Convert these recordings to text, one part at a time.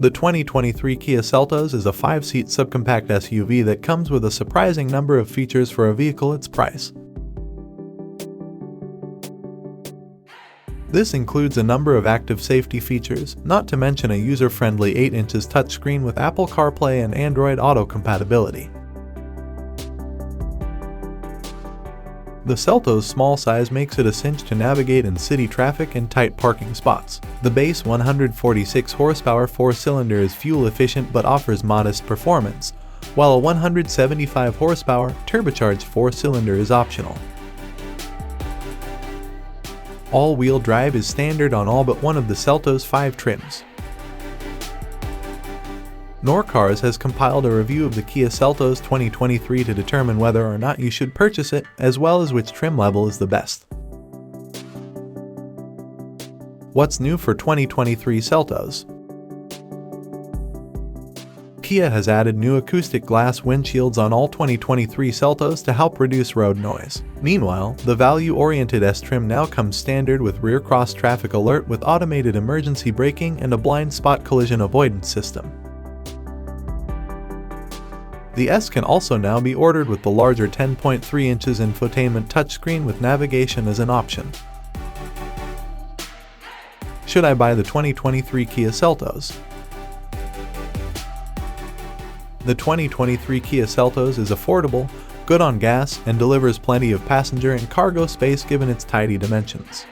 The 2023 Kia Seltos is a 5-seat subcompact SUV that comes with a surprising number of features for a vehicle its price. This includes a number of active safety features, not to mention a user-friendly 8" touchscreen with Apple CarPlay and Android Auto compatibility. The Seltos' small size makes it a cinch to navigate in city traffic and tight parking spots. The base 146 horsepower 4-cylinder is fuel-efficient but offers modest performance, while a 175 horsepower turbocharged 4-cylinder is optional. All-wheel drive is standard on all but one of the Seltos' 5 trims. NoorCars has compiled a review of the Kia Seltos 2023 to determine whether or not you should purchase it, as well as which trim level is the best. What's new for 2023 Seltos? Kia has added new acoustic glass windshields on all 2023 Seltos to help reduce road noise. Meanwhile, the value-oriented S trim now comes standard with rear cross-traffic alert with automated emergency braking and a blind spot collision avoidance system. The S can also now be ordered with the larger 10.3" infotainment touchscreen with navigation as an option. Should I buy the 2023 Kia Seltos? The 2023 Kia Seltos is affordable, good on gas, and delivers plenty of passenger and cargo space given its tidy dimensions.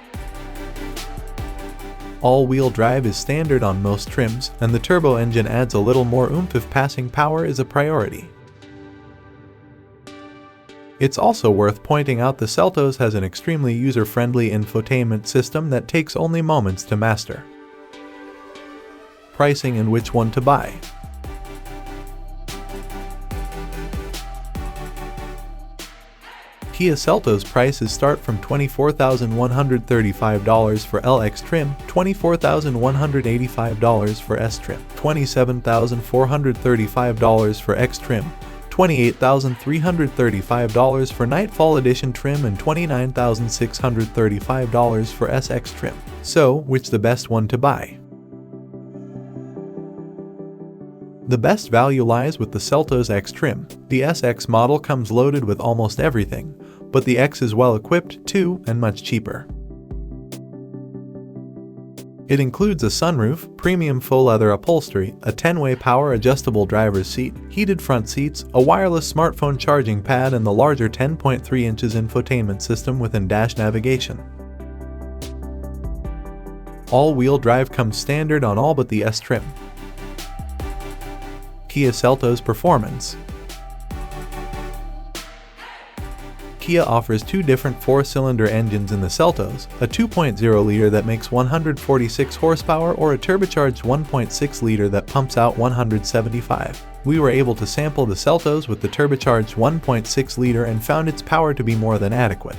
All-wheel drive is standard on most trims, and the turbo engine adds a little more oomph if passing power is a priority. It's also worth pointing out the Seltos has an extremely user-friendly infotainment system that takes only moments to master. Pricing and which one to buy. Kia Seltos prices start from $24,135 for LX trim, $24,185 for S trim, $27,435 for X trim, $28,335 for Nightfall Edition trim, and $29,635 for SX trim. So, which the best one to buy? The best value lies with the Seltos X trim. The SX model comes loaded with almost everything, but the X is well equipped too and much cheaper. It includes a sunroof, premium faux leather upholstery, a 10-way power adjustable driver's seat, heated front seats, a wireless smartphone charging pad, and the larger 10.3" infotainment system with in-dash navigation. All-wheel drive comes standard on all but the S trim. Kia Seltos performance. Kia offers 2 different 4-cylinder engines in the Seltos, a 2.0-liter that makes 146 horsepower or a turbocharged 1.6-liter that pumps out 175. We were able to sample the Seltos with the turbocharged 1.6-liter and found its power to be more than adequate.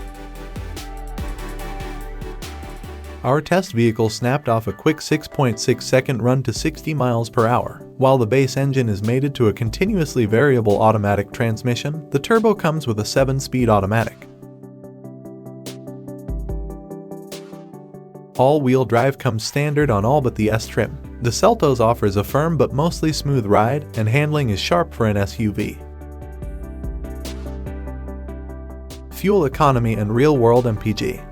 Our test vehicle snapped off a quick 6.6-second run to 60 miles per hour. While the base engine is mated to a continuously variable automatic transmission, the turbo comes with a 7-speed automatic. All-wheel drive comes standard on all but the S trim. The Seltos offers a firm but mostly smooth ride, and handling is sharp for an SUV. Fuel economy and real-world MPG.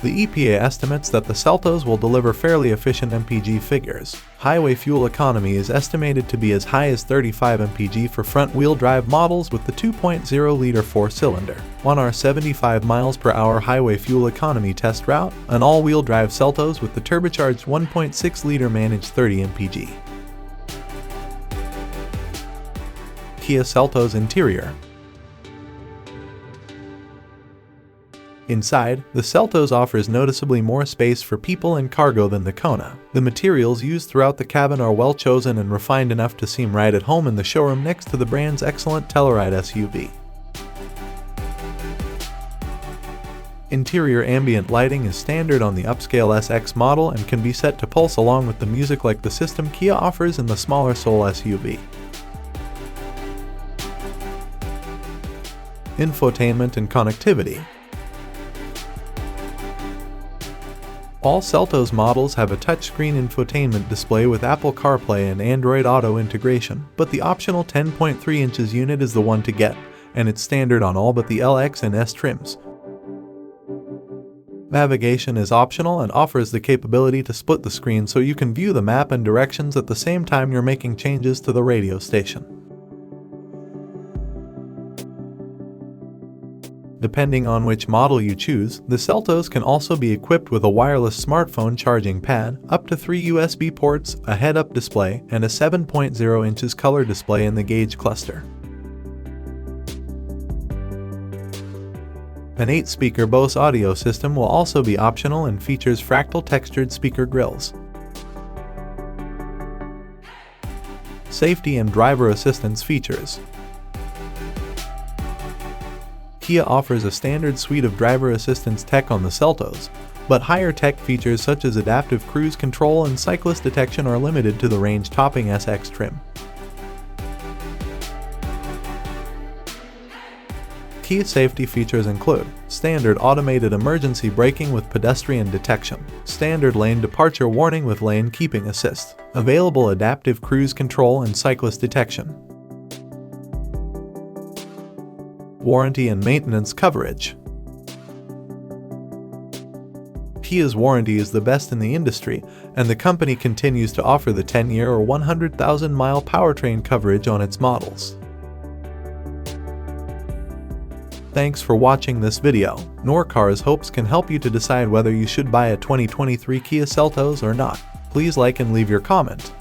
The EPA estimates that the Seltos will deliver fairly efficient MPG figures. Highway fuel economy is estimated to be as high as 35 mpg for front-wheel drive models with the 2.0-liter 4-cylinder. On our 75 miles per hour highway fuel economy test route, an all-wheel drive Seltos with the turbocharged 1.6-liter managed 30 mpg. Kia Seltos interior. Inside, the Seltos offers noticeably more space for people and cargo than the Kona. The materials used throughout the cabin are well chosen and refined enough to seem right at home in the showroom next to the brand's excellent Telluride SUV. Interior ambient lighting is standard on the upscale SX model and can be set to pulse along with the music like the system Kia offers in the smaller Soul SUV. Infotainment and connectivity. All Seltos models have a touchscreen infotainment display with Apple CarPlay and Android Auto integration, but the optional 10.3 inches unit is the one to get, and it's standard on all but the LX and S trims. Navigation is optional and offers the capability to split the screen so you can view the map and directions at the same time you're making changes to the radio station. Depending on which model you choose, the Seltos can also be equipped with a wireless smartphone charging pad, up to 3 USB ports, a head-up display, and a 7.0 inches color display in the gauge cluster. An 8-speaker Bose audio system will also be optional and features fractal textured speaker grills. Safety and driver assistance features. Kia offers a standard suite of driver assistance tech on the Seltos, but higher tech features such as adaptive cruise control and cyclist detection are limited to the range-topping SX trim. Key safety features include standard automated emergency braking with pedestrian detection, standard lane departure warning with lane keeping assist, available adaptive cruise control and cyclist detection. Warranty and maintenance coverage. Kia's warranty is the best in the industry, and the company continues to offer the 10-year or 100,000-mile powertrain coverage on its models. Thanks for watching this video. NoorCars hopes can help you to decide whether you should buy a 2023 Kia Seltos or not. Please like and leave your comment.